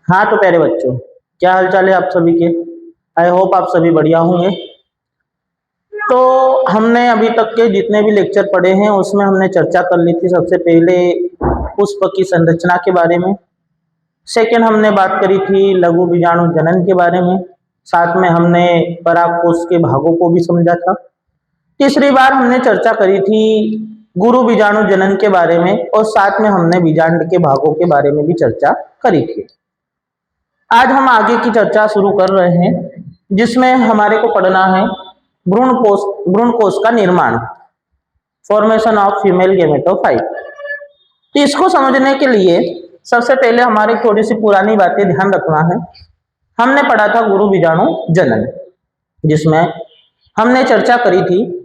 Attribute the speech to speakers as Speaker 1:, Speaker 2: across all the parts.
Speaker 1: हाँ तो प्यारे बच्चों, क्या हाल चाल है आप सभी के। आई होप आप सभी बढ़िया होंगे। तो हमने अभी तक के जितने भी लेक्चर पढ़े हैं उसमें हमने चर्चा कर ली थी। सबसे पहले पुष्प की संरचना के बारे में, सेकेंड हमने बात करी थी लघु बीजाणु जनन के बारे में, साथ में हमने परागकोश के भागों को भी समझा था। तीसरी बार हमने चर्चा करी थी गुरु बीजाणु जनन के बारे में और साथ में हमने बीजांड के भागों के बारे में भी चर्चा करी थी। आज हम आगे की चर्चा शुरू कर रहे हैं जिसमें हमारे को पढ़ना है भ्रूण कोश का निर्माण, फॉर्मेशन ऑफ फीमेल गेमेटोफाइट। तो इसको समझने के लिए सबसे पहले हमारी थोड़ी सी पुरानी बातें ध्यान रखना है। हमने पढ़ा था गुरु बीजाणु जनन, जिसमें हमने चर्चा करी थी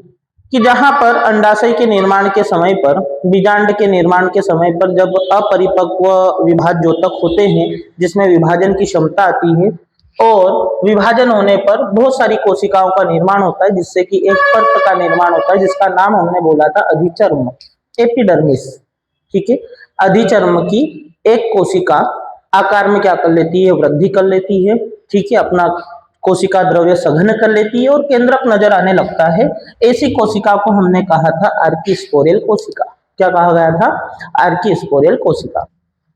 Speaker 1: कि जहां पर अंडाशय के निर्माण के समय पर, बीजांड के निर्माण के समय पर जब अपरिपक्व विभाज्योतक होते हैं जिसमें विभाजन की क्षमता आती है और विभाजन होने पर बहुत सारी कोशिकाओं का निर्माण होता है जिससे कि एक परत का निर्माण होता है जिसका नाम हमने बोला था अधिचर्म, एपिडर्मिस। ठीक है, अधिचर्म की एक कोशिका आकार में क्या कर लेती है, वृद्धि कर लेती है। ठीक है, अपना कोशिका द्रव्य सघन कर लेती है और केंद्रक नजर आने लगता है। ऐसी कोशिका को हमने कहा था आर्किस्पोरेल कोशिका। क्या कहा गया था? आर्किस्पोरेल कोशिका।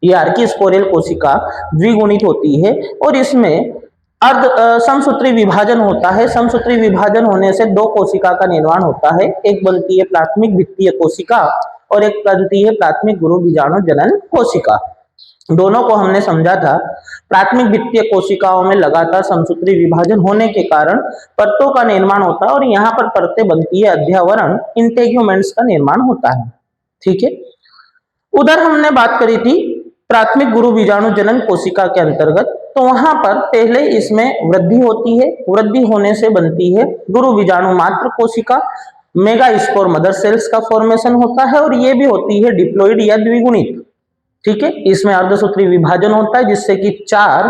Speaker 1: ये आर्किस्पोरेल कोशिका द्विगुणित होती है और इसमें अर्ध समसूत्री विभाजन होता है। समसूत्री विभाजन होने से दो कोशिका का निर्माण होता है, एक बनती है प्राथमिक वित्तीय कोशिका और एक बनती है प्राथमिक गुरु बीजाणु जनन कोशिका। दोनों को हमने समझा था। प्राथमिक वित्तीय कोशिकाओं में लगातार समसूत्री विभाजन होने के कारण परतों का निर्माण होता है और यहाँ पर परतें बनती है अध्यावरण, इंटेग्यूमेंट्स का निर्माण होता है। ठीक है, उधर हमने बात करी थी प्राथमिक गुरु बीजाणु जनन कोशिका के अंतर्गत। तो वहां पर पहले इसमें वृद्धि होती है, वृद्धि होने से बनती है गुरु बीजाणु मात्र कोशिका, मेगा स्पोर मदर सेल्स का फॉर्मेशन होता है और ये भी होती है डिप्लॉइड या द्विगुणित। ठीक है, इसमें अर्धसूत्री विभाजन होता है जिससे कि 4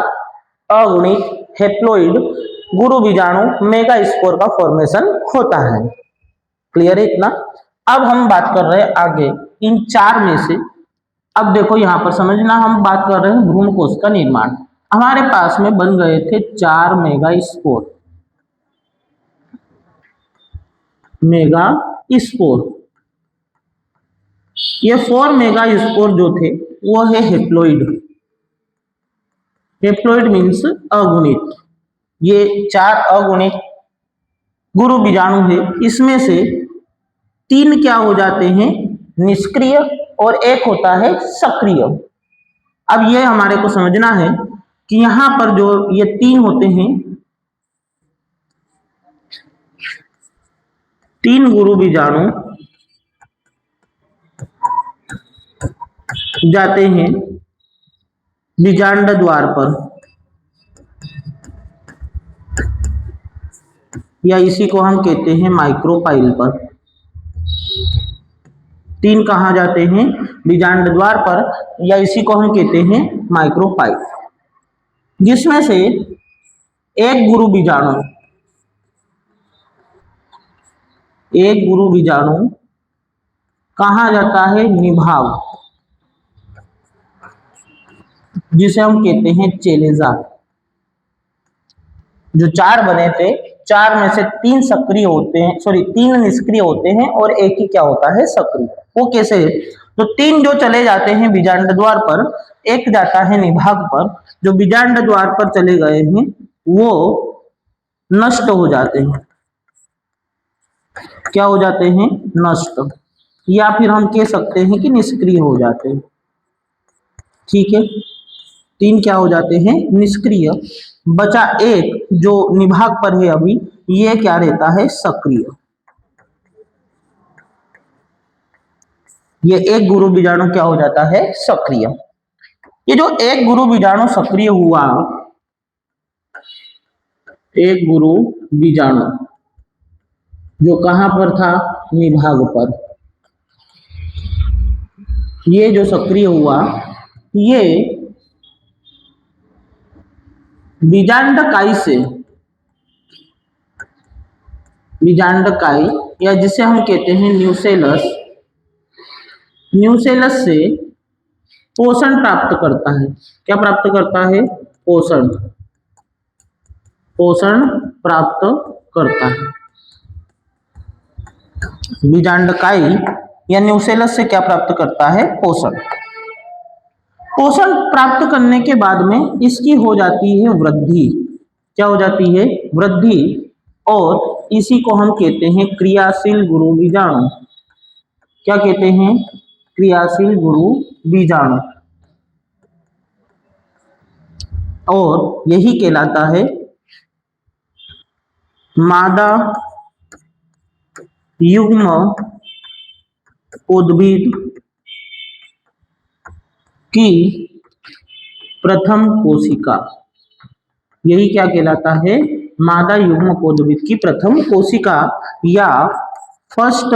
Speaker 1: अगुणित हेप्लॉइड गुरु बीजाणु मेगा स्पोर का फॉर्मेशन होता है। क्लियर है इतना? अब हम बात कर रहे हैं आगे इन 4 में से। अब देखो यहां पर समझना, हम बात कर रहे हैं भ्रूण कोश का निर्माण। हमारे पास में बन गए थे 4 मेगा स्पोर, मेगा स्पोर। ये 4 मेगा स्पोर जो थे वो है हेप्लॉइड। Haploid means अगुणित। ये 4 अगुणित गुरु बीजाणु है, इसमें से 3 क्या हो जाते हैं? निष्क्रिय और एक होता है सक्रिय। अब ये हमारे को समझना है कि यहां पर जो ये 3 होते हैं, 3 गुरु बीजाणु जाते हैं बीजांड द्वार पर, या इसी को हम कहते हैं माइक्रोपाइल पर। 3 कहाँ जाते हैं? बीजांड द्वार पर, या इसी को हम कहते हैं माइक्रोपाइल, जिसमें से एक गुरु बीजाणु कहाँ जाता है? निभाग, जिसे हम कहते हैं चेलेजा। जो 4 बने थे, 4 में से 3 सक्रिय होते हैं, 3 निष्क्रिय होते हैं और एक ही क्या होता है? सक्रिय। वो कैसे? तो 3 जो चले जाते हैं बीजांड द्वार पर, एक जाता है निभाग पर। जो बीजांड द्वार पर चले गए हैं वो नष्ट हो जाते हैं। क्या हो जाते हैं? नष्ट, या फिर हम कह सकते हैं कि निष्क्रिय हो जाते हैं। ठीक है, 3 क्या हो जाते हैं? निष्क्रिय। बचा एक जो निभाग पर है अभी, ये क्या रहता है? सक्रिय। ये एक गुरु बीजाणु क्या हो जाता है? सक्रिय। ये जो एक गुरु बीजाणु सक्रिय हुआ, एक गुरु बीजाणु जो कहां पर था? निभाग पर। ये जो सक्रिय हुआ, ये बीजांडकाई या जिसे हम कहते हैं न्यूसेलस से पोषण प्राप्त करता है। क्या प्राप्त करता है? पोषण, पोषण प्राप्त करता है। बीजांडकाई या न्यूसेलस से क्या प्राप्त करता है? पोषण। पोषण प्राप्त करने के बाद में इसकी हो जाती है वृद्धि। क्या हो जाती है? वृद्धि। और इसी को हम कहते हैं क्रियाशील गुरु बीजाणु। क्या कहते हैं? क्रियाशील गुरु बीजाणु। और यही कहलाता है मादा युग्म उद्भिद की प्रथम कोशिका। यही क्या कहलाता है? मादा युग्म उद्भिद की प्रथम कोशिका या first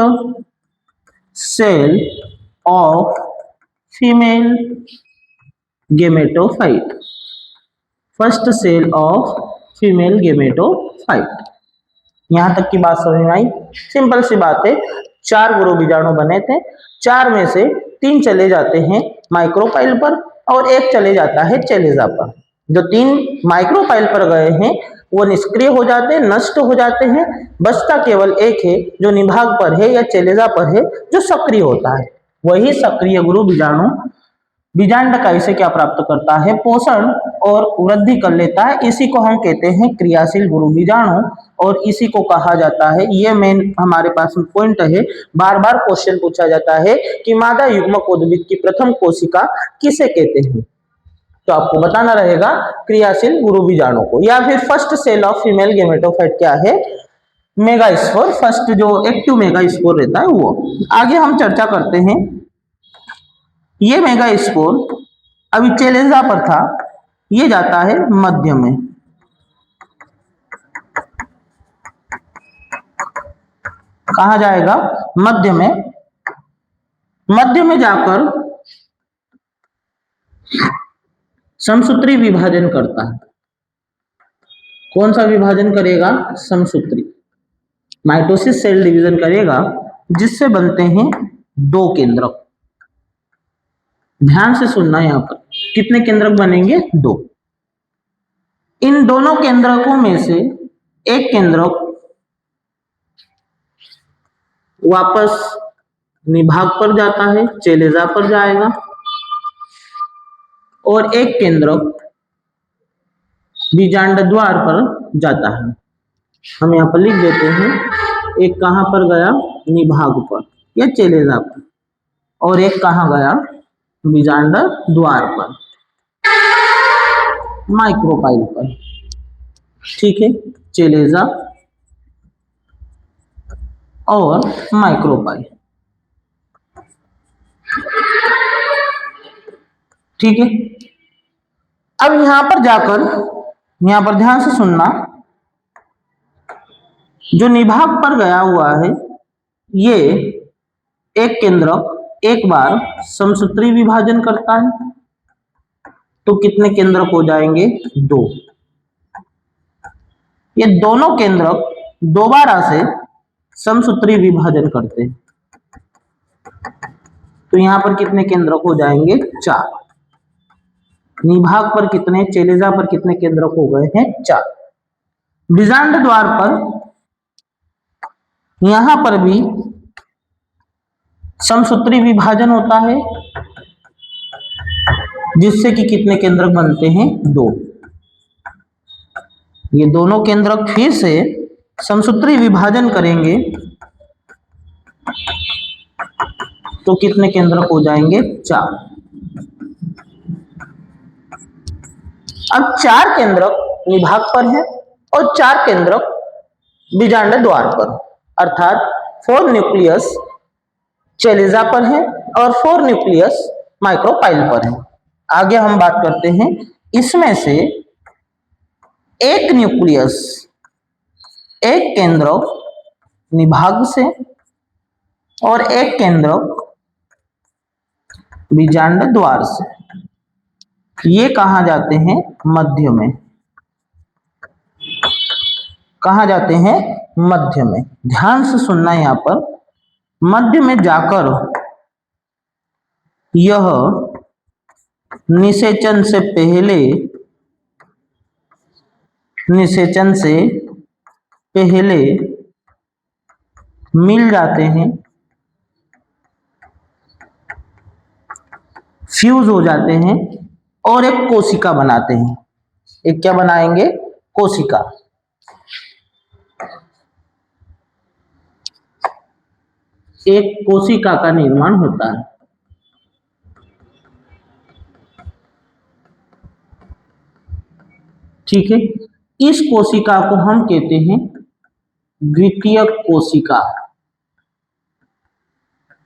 Speaker 1: cell of female gametophyte. First cell of female gametophyte. यहां तक की बात समझ में आई? सिंपल सी बात है, 4 गुरु बीजाणु बने थे, 4 में से 3 चले जाते हैं माइक्रोपाइल पर और 1 चले जाता है चेलेजा पर। जो 3 माइक्रोपाइल पर गए हैं वो निष्क्रिय हो जाते हैं, नष्ट हो जाते हैं। बचता केवल 1 है जो निभाग पर है या चेलेजा पर है, जो सक्रिय होता है। वही सक्रिय गुरु बीजाणु बीजांडकाई से क्या प्राप्त करता है? पोषण और वृद्धि कर लेता है। इसी को हम कहते हैं क्रियाशील गुरु बीजाणु और इसी को कहा जाता है, ये मेन हमारे पास में पॉइंट है, बार बार क्वेश्चन पूछा जाता है कि मादा युग्मक उद्भिद की प्रथम कोशिका किसे कहते हैं? तो आपको बताना रहेगा क्रियाशील गुरु बीजाणु को। या फिर first cell of female gametophyte क्या है? मेगास्पोर। फर्स्ट जो एक्टिव मेगास्पोर रहता है वो। आगे हम चर्चा करते हैं। ये मेगास्पोर अभी चेलेजा पर था, ये जाता है मध्य में। कहा जाएगा? मध्य में। मध्य में जाकर समसूत्री विभाजन करता है। कौन सा विभाजन करेगा? समसूत्री। माइटोसिस सेल डिवीजन करेगा, जिससे बनते हैं 2 केंद्रक। ध्यान से सुनना, यहां पर कितने केंद्रक बनेंगे? 2। इन दोनों केंद्रकों में से एक केंद्रक वापस निभाग पर जाता है, चेलेजा पर जाएगा, और एक केंद्रक बीजांड द्वार पर जाता है। हम यहाँ पर लिख देते हैं, एक कहां पर गया? निभाग पर या चेलेजा पर, और एक कहां गया? बीजांड द्वार पर, माइक्रोपाइल पर। ठीक है, चेलेजा और माइक्रोपाइल। ठीक है, अब यहां पर जाकर, यहां पर ध्यान से सुनना, जो निभाग पर गया हुआ है ये एक केंद्रक एक बार समसूत्री विभाजन करता है, तो कितने केंद्रक हो जाएंगे? 2। ये दोनों केंद्रक दोबारा से समसूत्री विभाजन करते हैं, तो यहां पर कितने केंद्रक हो जाएंगे? 4। निभाग पर कितने? चेलेजा पर कितने केंद्रक हो गए हैं? 4। बीजांड द्वार पर यहां पर भी समसूत्री विभाजन होता है, जिससे कि कितने केंद्रक बनते हैं? 2। ये दोनों केंद्रक फिर से समसूत्री विभाजन करेंगे, तो कितने केंद्रक हो जाएंगे? 4। अब 4 केंद्रक निभाग पर है और 4 केंद्रक बीजांड द्वार पर, अर्थात 4 न्यूक्लियस चेलेजा पर है और 4 न्यूक्लियस माइक्रोपाइल पर है। आगे हम बात करते हैं, इसमें से एक न्यूक्लियस, एक केंद्रक निभाग से और एक केंद्रक बीजांड द्वार से, ये कहां जाते हैं? मध्य में। कहां जाते हैं? मध्य में। ध्यान से सुनना, यहां पर मध्य में जाकर यह निषेचन से पहले, निषेचन से पहले मिल जाते हैं, फ्यूज हो जाते हैं और एक कोशिका बनाते हैं। एक क्या बनाएंगे? कोशिका। एक कोशिका का निर्माण होता है। ठीक है, इस कोशिका को हम कहते हैं द्वितीयक कोशिका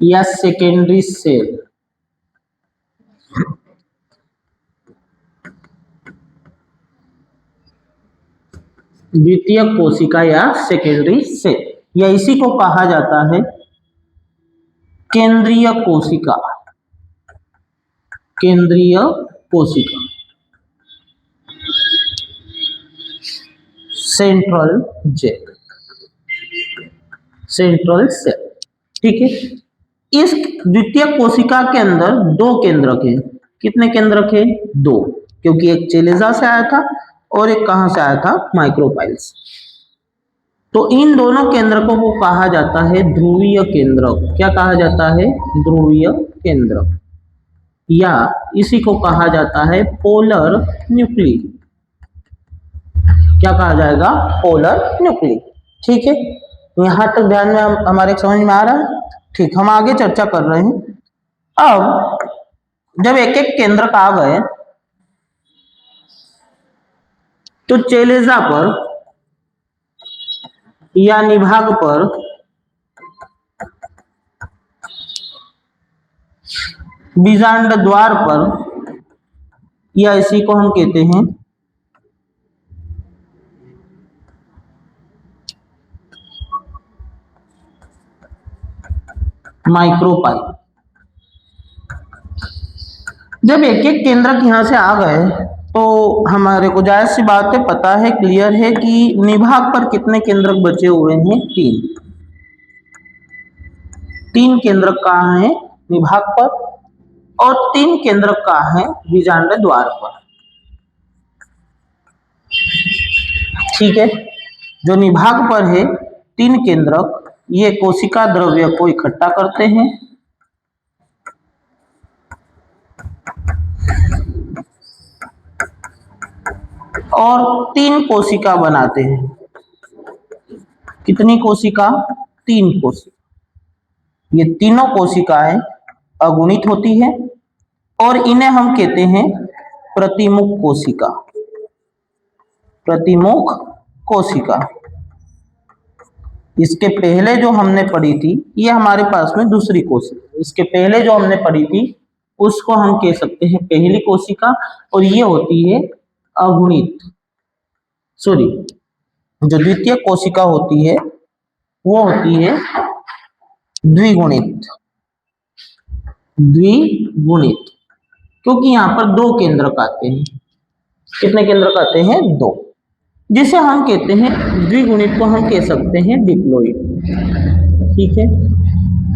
Speaker 1: या सेकेंडरी सेल। द्वितीयक कोशिका या सेकेंडरी सेल, या इसी को कहा जाता है केंद्रीय कोशिका। केंद्रीय कोशिका, सेंट्रल जेल, सेंट्रल सेल। ठीक है, इस द्वितीय कोशिका के अंदर दो केंद्रक है। कितने केंद्रक है? दो, क्योंकि एक चेलेजा से आया था और एक कहां से आया था? माइक्रोपाइल्स। तो इन दोनों केंद्रकों को कहा जाता है ध्रुवीय केंद्रक। क्या कहा जाता है? ध्रुवीय केंद्रक, या इसी को कहा जाता है पोलर न्यूक्ली। क्या कहा जाएगा? Polar nuclei. ठीक है, यहां तक ध्यान में हमारे समझ में आ रहा है? ठीक, हम आगे चर्चा कर रहे हैं। अब जब एक एक केंद्रक आ गए तो चेलेजा पर या निभाग पर बीजांड द्वार पर, या इसी को हम कहते हैं माइक्रोपाइल। जब एक एक केंद्रक यहां से आ गए तो हमारे को जाहिर सी बात है, पता है, क्लियर है कि निभाग पर कितने केंद्रक बचे हुए हैं? तीन। तीन केंद्रक कहाँ हैं? निभाग पर, और तीन केंद्रक कहाँ हैं? बीजांड द्वार पर। ठीक है, जो निभाग पर है तीन केंद्रक, ये कोशिका द्रव्य को इकट्ठा करते हैं और तीन कोशिका बनाते हैं। कितनी कोशिका? तीन कोशिका। ये तीनों कोशिकाएं अगुणित होती है और इन्हें हम कहते हैं प्रतिमुख कोशिका। प्रतिमुख कोशिका। इसके पहले जो हमने पढ़ी थी, ये हमारे पास में दूसरी कोशिका। इसके पहले जो हमने पढ़ी थी उसको हम कह सकते हैं पहली कोशिका, और ये होती है अगुणित, सॉरी, जो द्वितीय कोशिका होती है वो होती है द्विगुणित। द्विगुणित, क्योंकि यहाँ पर दो केंद्रक आते हैं। कितने केंद्रक आते हैं? दो, जिसे हम कहते हैं द्विगुणित को हम कह सकते हैं डिप्लॉइड। ठीक है,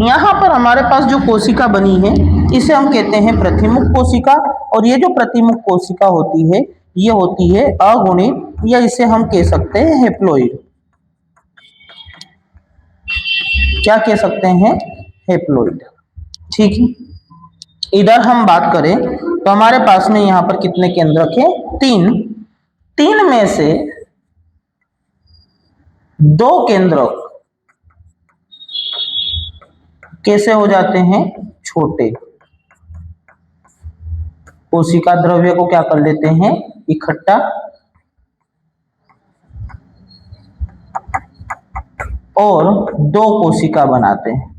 Speaker 1: यहाँ पर हमारे पास जो कोशिका बनी है इसे हम कहते हैं प्रतिमुख कोशिका, और ये जो प्रतिमुख कोशिका होती है ये होती है अगुणित, या इसे हम कह सकते हैं हेप्लॉइड। क्या कह सकते हैं? हेप्लॉइड। ठीक है, इधर हम बात करें तो हमारे पास में यहाँ पर कितने केंद्रक हैं? तीन। तीन में से दो केंद्रक कैसे हो जाते हैं? छोटे। कोशिका द्रव्य को क्या कर लेते हैं? इकट्ठा, और दो कोशिका बनाते हैं।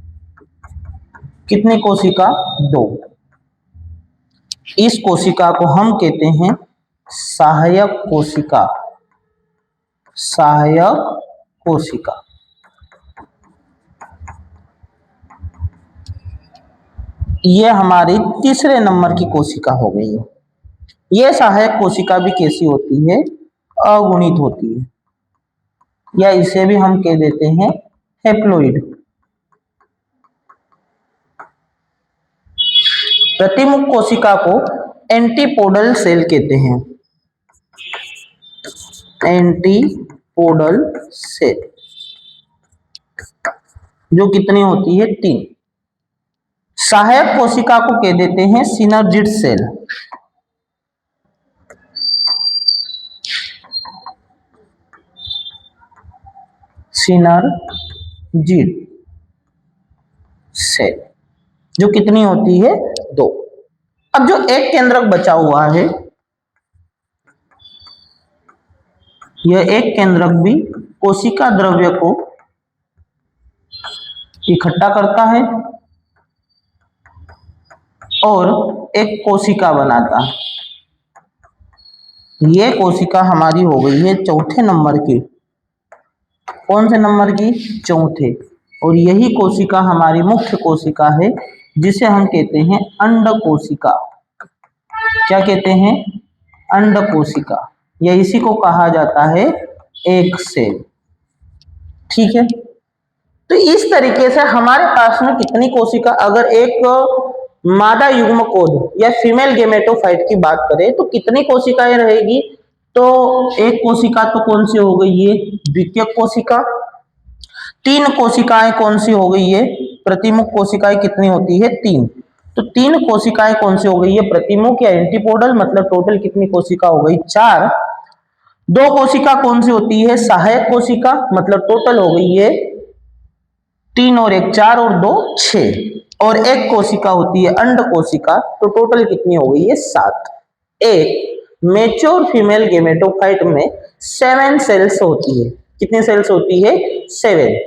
Speaker 1: कितनी कोशिका? दो। इस कोशिका को हम कहते हैं सहायक कोशिका। सहायक कोशिका। ये हमारी तीसरे नंबर की कोशिका हो गई है। ये सहायक कोशिका भी कैसी होती है? अगुणित होती है, या इसे भी हम कह देते हैं हेप्लॉइड। प्रतिमुख कोशिका को एंटीपोडल सेल कहते हैं। एंटीपोडल सेल जो कितनी होती है 3। सहायक कोशिका को कह देते हैं सिनर्जिड सेल। सिनर्जिड सेल जो कितनी होती है 2। अब जो एक केंद्रक बचा हुआ है, यह एक केंद्रक भी कोशिका द्रव्य को इकट्ठा करता है और एक कोशिका बनाता है। यह कोशिका हमारी हो गई है चौथे नंबर की। कौन से नंबर की? चौथे। और यही कोशिका हमारी मुख्य कोशिका है, जिसे हम कहते हैं अंड कोशिका। क्या कहते हैं? अंड कोशिका, या इसी को कहा जाता है एग सेल। ठीक है, तो इस तरीके से हमारे पास में कितनी कोशिका, अगर एक मादा युग्मकोद या फीमेल गेमेटोफाइट की बात करें तो कितनी कोशिकाएं रहेगी? तो एक कोशिका तो कौन सी हो गई है? द्वितीयक कोशिका। 3 कोशिकाएं कौन सी हो गई है? प्रतिमुख कोशिकाएं कितनी होती है? 3। तो 3 कोशिकाएं कौन सी हो गई है? प्रतिमुख या एंटीपोडल। मतलब टोटल कितनी कोशिका हो गई? 4। 2 कोशिका कौन सी होती है? सहायक कोशिका। मतलब टोटल हो गई है 3 और 1 4 और 2 6। और एक कोशिका होती है अंड कोशिका। तो टोटल कितनी हो गई है? 7। एक मेच्योर फीमेल गेमेटोफाइट में 7 सेल्स होती है। कितनी सेल्स होती है? 7।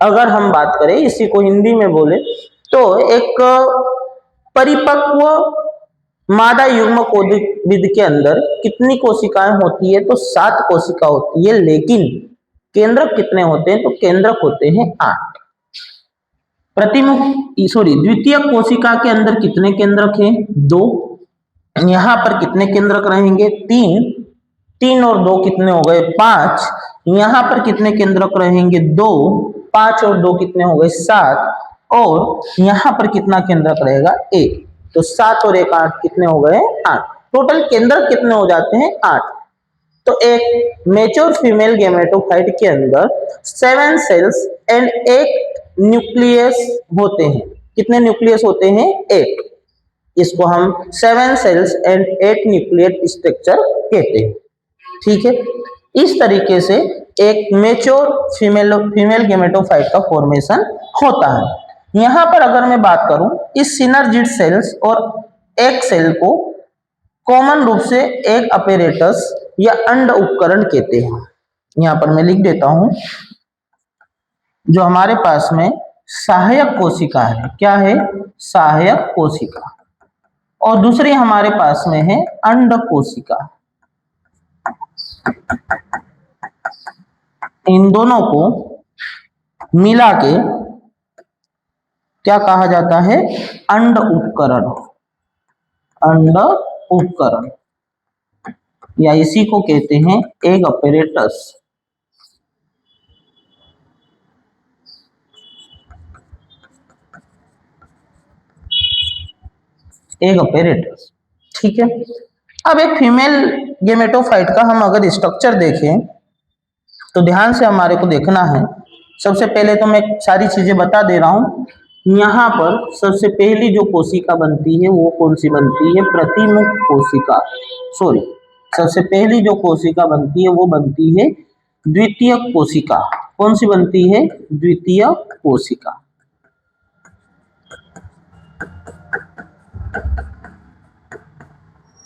Speaker 1: अगर हम बात करें, इसी को हिंदी में बोले तो एक परिपक्व मादा युग्मकोदित के अंदर कितनी कोशिकाएं होती है? तो 7 कोशिका होती है। लेकिन केंद्रक कितने होते हैं? तो केंद्रक होते हैं 8। द्वितीय कोशिका के अंदर कितने केंद्रक हैं? 2। यहां पर कितने केंद्रक रहेंगे? 3। 3 और 2 कितने हो गए? 5। यहां पर कितने केंद्रक रहेंगे? 2। 5 और 2 कितने हो गए? 7। और यहां पर कितना केंद्रक रहेगा? 1। तो 7 और 1 8 कितने हो गए? 8। टोटल केंद्रक कितने हो जाते हैं? 8। तो एक मेच्योर फीमेल गेमेटोफाइट के अंदर 7 सेल्स एंड 1 न्यूक्लियस होते हैं। कितने न्यूक्लियस होते हैं? 1। इसको हम 7 सेल्स एंड 8 न्यूक्लियट स्ट्रक्चर कहते हैं। ठीक है, इस तरीके से एक मेच्योर फीमेल गेमेटोफाइट का फॉर्मेशन होता है। यहां पर अगर मैं बात करूं, इस सिनर्जिड सेल्स और एक सेल को कॉमन रूप से एक अपैरेटस या अंड उपकरण कहते हैं। यहां पर मैं लिख देता हूं, जो हमारे पास में सहायक कोशिका है। क्या है? सहायक कोशिका। और दूसरी हमारे पास में है अंड कोशिका। इन दोनों को मिला के क्या कहा जाता है? अंड उपकरण। अंड उपकरण, या इसी को कहते हैं एग अपैरेटस। Egg apparatus. ठीक है, अब एक फीमेल गेमेटोफाइट का हम अगर स्ट्रक्चर देखें तो ध्यान से हमारे को देखना है। सबसे पहले तो मैं सारी चीजें बता दे रहा हूं। यहाँ पर सबसे पहली जो कोशिका बनती है वो कौन सी बनती है? प्रतिमुख कोशिका। सॉरी, सबसे पहली जो कोशिका बनती है वो बनती है द्वितीय कोशिका। कौन सी बनती है? द्वितीय कोशिका।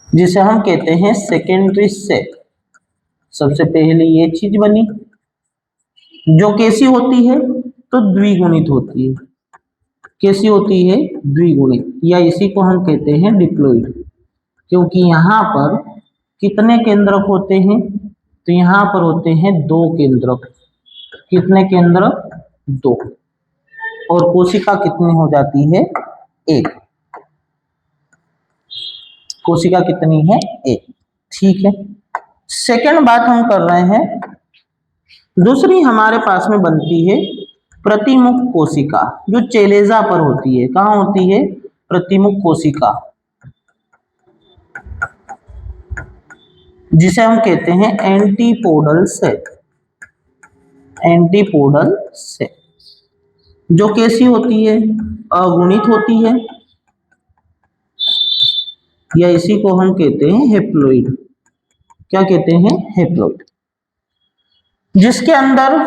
Speaker 1: जिसे हम कहते हैं सेकेंडरी सेल। सबसे पहले ये चीज बनी, जो कैसी होती है? तो द्विगुणित होती है। कैसी होती है? द्विगुणित, या इसी को हम कहते हैं डिप्लॉइड। क्योंकि यहाँ पर कितने केंद्रक होते हैं? तो यहाँ पर होते हैं 2 केंद्रक। कितने केंद्रक? 2। और कोशिका कितनी हो जाती है? 1। कोशिका कितनी है? 1। ठीक है, सेकंड बात हम कर रहे हैं। दूसरी हमारे पास में बनती है प्रतिमुख कोशिका, जो चेलेजा पर होती है। कहाँ होती है? प्रतिमुख कोशिका। जिसे हम कहते हैं एंटीपोडल सेल। एंटीपोडल सेल जो कैसी होती है, अगुणित होती है, या इसी को हम कहते हैं हेप्लोइड। क्या कहते हैं? हेप्लोइड। जिसके अंदर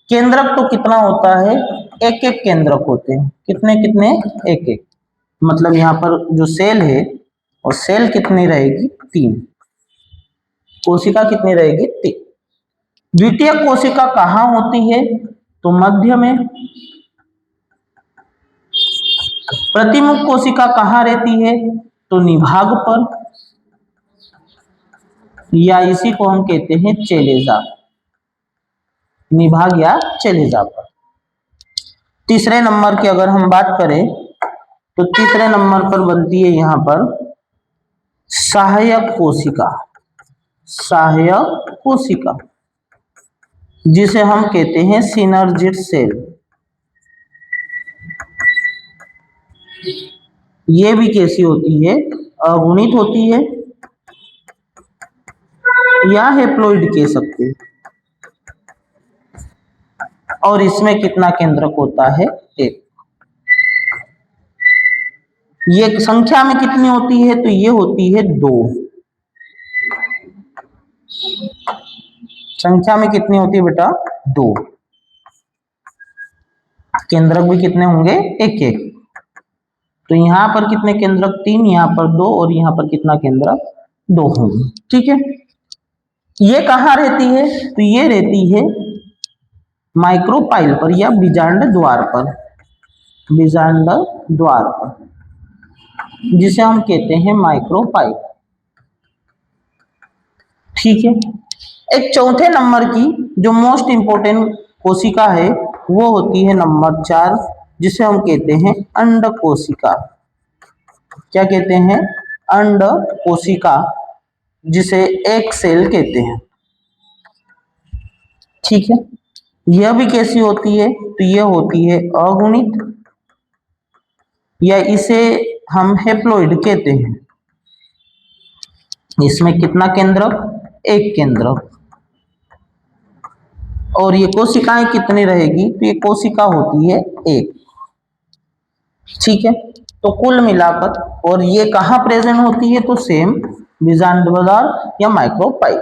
Speaker 1: केंद्रक तो कितना होता है? एक एक केंद्रक होते हैं। कितने कितने? एक एक। मतलब यहाँ पर जो सेल है और सेल कितनी रहेगी? 3। कोशिका कितनी रहेगी? 3। द्वितीय कोशिका कहाँ होती है? तो मध्य में। प्रतिमुख कोशिका कहाँ रहती है? तो निभाग पर, या इसी को हम कहते हैं चेलेजा। निभाग या चेलेजा पर। तीसरे नंबर की अगर हम बात करें तो तीसरे नंबर पर बनती है यहाँ पर सहायक कोशिका। सहायक कोशिका जिसे हम कहते हैं सिनर्जिड सेल। ये भी कैसी होती है? अगुणित होती है, या हेप्लोइड कह सकते हैं। और इसमें कितना केंद्रक होता है? 1। ये संख्या में कितनी होती है? तो ये होती है 2। संख्या में कितनी होती है बेटा? 2। केंद्रक भी कितने होंगे? एक एक। तो यहाँ पर कितने केंद्रक? 3, यहाँ पर 2, और यहाँ पर कितना केंद्रक? 2 होंगे। ठीक है। ये कहाँ रहती है? तो ये रहती है माइक्रोपाइल पर या बीजांड द्वार पर। बीजांड द्वार पर, जिसे हम कहते हैं माइक्रोपाइल। ठीक है। एक चौथे नंबर की जो मोस्ट इंपोर्टेंट कोशिका है वो होती है नंबर 4, जिसे हम कहते हैं अंड कोशिका। क्या कहते हैं? अंड कोशिका, जिसे एक सेल कहते हैं। ठीक है। यह भी कैसी होती है? तो यह होती है अगुणित, या इसे हम हेप्लोइड कहते हैं। इसमें कितना केंद्रक? एक केंद्रक। और ये कोशिकाएं कितनी रहेगी? तो ये कोशिका होती है 1। ठीक है। तो कुल मिलाकर, और ये कहाँ प्रेजेंट होती है? तो सेम बीजांड द्वार या माइक्रोपाइल।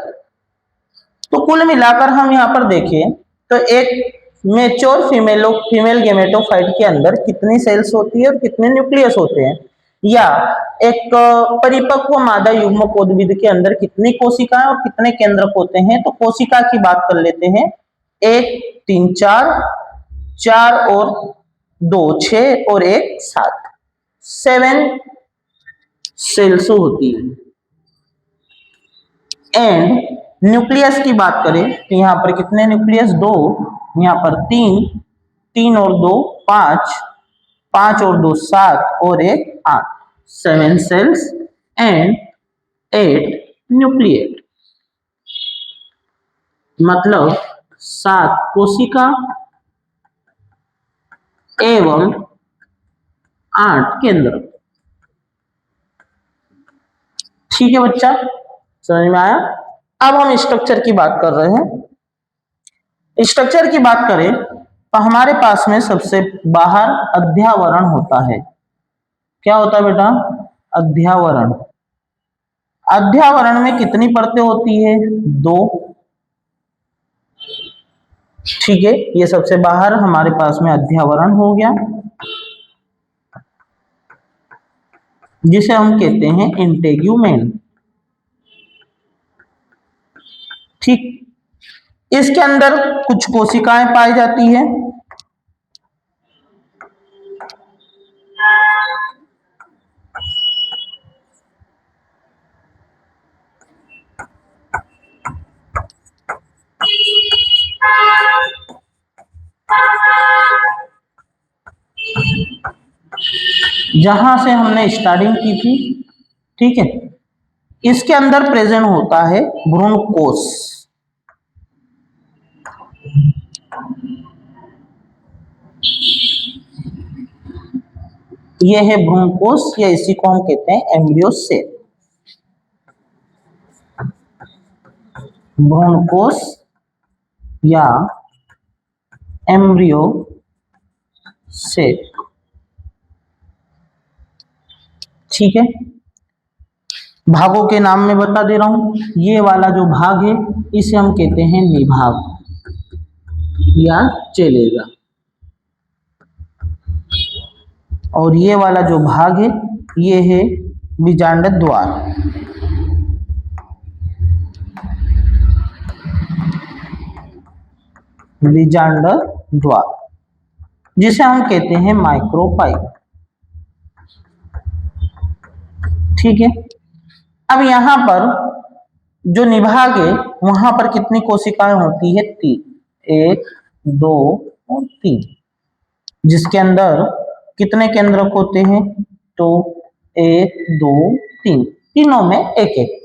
Speaker 1: तो कुल मिलाकर हम यहाँ पर देखें तो एक मेच्योर फीमेल गेमेटोफाइट के अंदर कितनी सेल्स होती है और कितने न्यूक्लियस होते हैं, या एक परिपक्व मादा युग्मक उद्भिद के अंदर कितनी कोशिकाएं और कितने केंद्रक होते हैं। तो कोशिका की बात कर लेते हैं। 1 3 4, 4 और 2 6, और 1 7, 7 सेल्स होती है। एंड न्यूक्लियस की बात करें तो यहाँ पर कितने न्यूक्लियस? 2, यहाँ पर 3, 3 और 2 5, 5 और 2 7, और 1 8, 7 सेल्स एंड 8 न्यूक्लिएट। मतलब 7 कोशिका एवं 8 केंद्र। ठीक है बच्चा, समझ में आया? अब हम स्ट्रक्चर की बात कर रहे हैं। स्ट्रक्चर की बात करें तो हमारे पास में सबसे बाहर अध्यावरण होता है। क्या होता है बेटा? अध्यावरण। अध्यावरण में कितनी परतें होती है? 2। ठीक है। ये सबसे बाहर हमारे पास में अध्यावरण हो गया, जिसे हम कहते हैं इंटेग्यूमेन। ठीक। इसके अंदर कुछ कोशिकाएं पाई जाती है। जहां से हमने स्टार्टिंग की थी। ठीक है। इसके अंदर प्रेजेंट होता है भ्रूण कोश। यह है भ्रूण कोश, या इसी को हम कहते हैं एम्ब्रियो सेल। भ्रूणकोश या एम्ब्रियो सेक। ठीक है, भागों के नाम में बता दे रहा हूं। ये वाला जो भाग है इसे हम कहते हैं निभाग या चेलेगा, और ये वाला जो भाग है ये है बीजांड द्वार। बीजांड द्वार जिसे हम कहते हैं माइक्रोपाइल। ठीक है, अब यहां पर जो निभाग है वहां पर कितनी कोशिकाएं होती है? 3, 1, 2 और 3, जिसके अंदर कितने केंद्रक होते हैं? तो 1, 2, 3, तीनों में एक एक।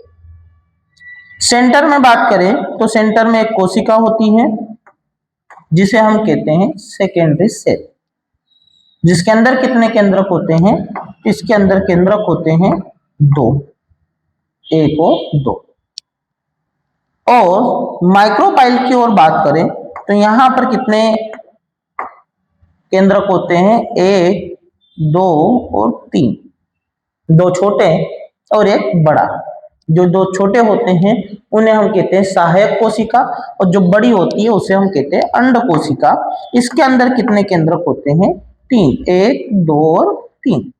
Speaker 1: सेंटर में बात करें तो सेंटर में एक कोशिका होती है जिसे हम कहते हैं सेकेंडरी सेल, जिसके अंदर कितने केंद्रक होते हैं? इसके अंदर केंद्रक होते हैं 2, 1 और 2। और माइक्रोपाइल की ओर बात करें तो यहां पर कितने केंद्रक होते हैं? 1, 2 और 3, 2 छोटे और एक बड़ा। जो 2 छोटे होते हैं उन्हें हम कहते हैं सहायक कोशिका, और जो बड़ी होती है उसे हम कहते हैं अंड कोशिका। इसके अंदर कितने केंद्रक होते हैं? 3, 1, 2 और 3।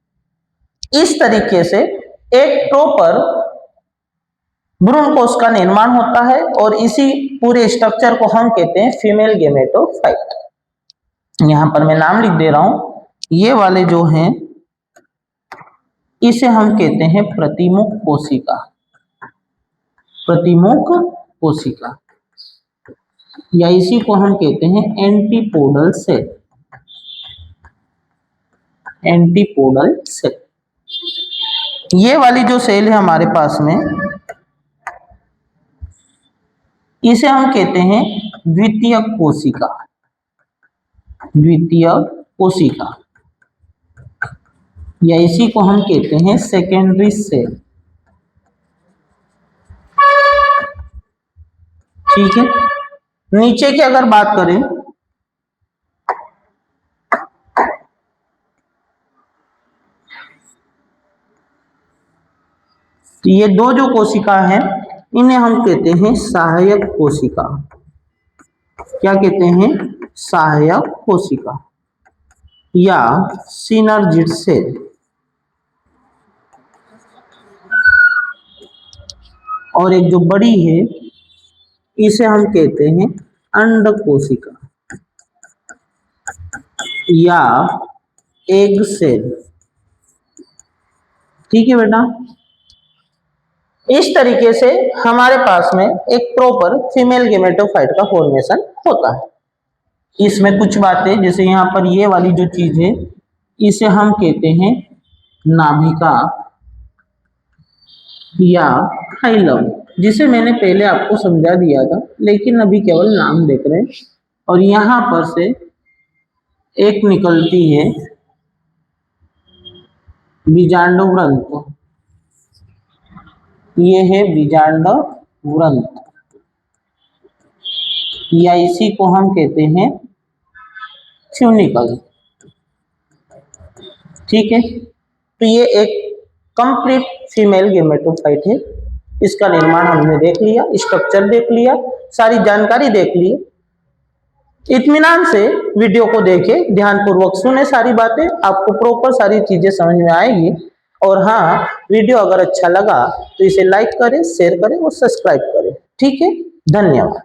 Speaker 1: इस तरीके से एक प्रॉपर भ्रूणकोश का निर्माण होता है, और इसी पूरे स्ट्रक्चर को हम कहते हैं फीमेल गेमेटोफाइट। यहां पर मैं नाम लिख दे रहा हूं, ये वाले जो हैं इसे हम कहते हैं प्रतिमुख कोशिका। प्रतिमुख कोशिका, या इसी को हम कहते हैं एंटीपोडल सेल। एंटीपोडल सेल, ये वाली जो सेल है हमारे पास में इसे हम कहते हैं द्वितीयक कोशिका। द्वितीयक कोशिका, या इसी को हम कहते हैं सेकेंडरी सेल। ठीक है, नीचे की अगर बात करें तो ये 2 जो कोशिका हैं इन्हें हम कहते हैं सहायक कोशिका। क्या कहते हैं? सहायक कोशिका या सिनर्जिड सेल। और एक जो बड़ी है इसे हम कहते हैं अंड कोशिका या एग सेल। ठीक है बेटा, इस तरीके से हमारे पास में एक प्रॉपर फीमेल गेमेटोफाइट का फॉर्मेशन होता है। इसमें कुछ बातें, जैसे यहाँ पर ये वाली जो चीज है इसे हम कहते हैं नाभिका या फाइलम, जिसे मैंने पहले आपको समझा दिया था, लेकिन अभी केवल नाम देख रहे हैं। और यहां पर से एक निकलती है बीजांड ग्रंथ, ये है बीजांड ग्रंथ, या इसी को हम कहते हैं ट्यूनिकल। ठीक है, तो ये एक कंप्लीट फीमेल गेमेटोफाइट है। इसका निर्माण हमने देख लिया, स्ट्रक्चर देख लिया, सारी जानकारी देख ली। इत्मीनान से वीडियो को देखें, ध्यानपूर्वक सुने सारी बातें, आपको प्रॉपर सारी चीजें समझ में आएगी। और हाँ, वीडियो अगर अच्छा लगा तो इसे लाइक करें, शेयर करें और सब्सक्राइब करें। ठीक है, धन्यवाद।